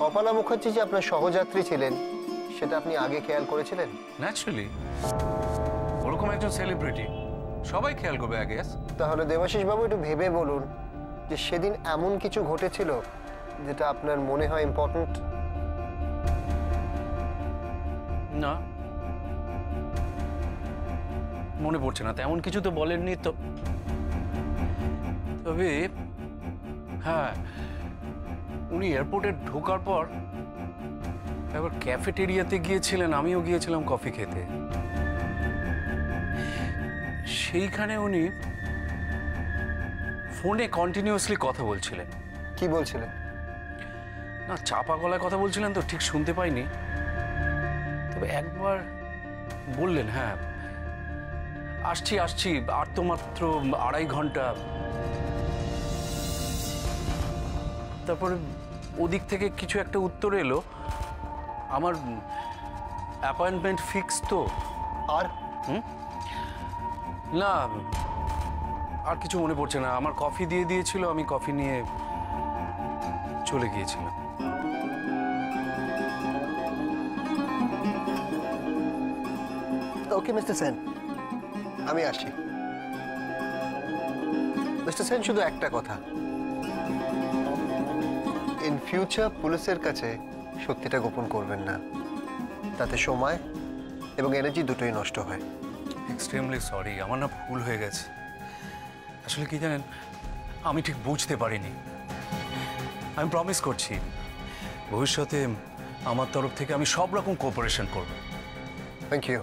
অপালা মুখার্জি যে আপনার সহযাত্রী ছিলেন সেটা আপনি আগে খেয়াল করেছিলেন? ন্যাচারালি, ওরকম একজন সেলিব্রিটি সবাই খেয়াল করবে আই গেস। তাহলে দেবাশিস বাবু একটু ভেবে বলুন যে সেদিন এমন কিছু ঘটেছিল যেটা আপনার মনে হয় ইম্পর্ট্যান্ট। না, মনে পড়ছে না, তেমন কিছু তো বলেননি তো। তবে হ্যাঁ, উনি এয়ারপোর্টে ঢোকার পর একবার ক্যাফেটেরিয়াতে গিয়েছিলেন, আমিও গিয়েছিলাম কফি খেতে। সেইখানে উনি ফোনে কন্টিনিউয়াসলি কথা বলছিলেন। কি বলছিলেন? না, চাপা গলায় কথা বলছিলেন তো ঠিক শুনতে পাইনি, তবে একবার বললেন হ্যাঁ আসছি আসছি, আর তো মাত্র 2.5 ঘন্টা। তারপরে ওদিক থেকে কিছু একটা উত্তর এলো, আমার অ্যাপয়েন্টমেন্ট ফিক্স তো। আর না, আর কিছু মনে পড়ছে না। আমার কফি দিয়ে দিয়েছিল, আমি কফি নিয়ে চলে গিয়েছিলাম। ওকে মিস্টার সেন, আমি আসি। মিস্টার সেন, শুধু একটা কথা, ইন ফিউচার পুলিশের কাছে সত্যিটা গোপন করবেন না, তাতে সময় এবং এনার্জি দুটোই নষ্ট হয়। এক্সট্রিমলি সরি, আমার না ভুল হয়ে গেছে। আসলে কি জানেন, আমি ঠিক বুঝতে পারিনি। আমি প্রমিস করছি ভবিষ্যতে আমার তরফ থেকে আমি সব রকম কোঅপারেশন করব। Thank you.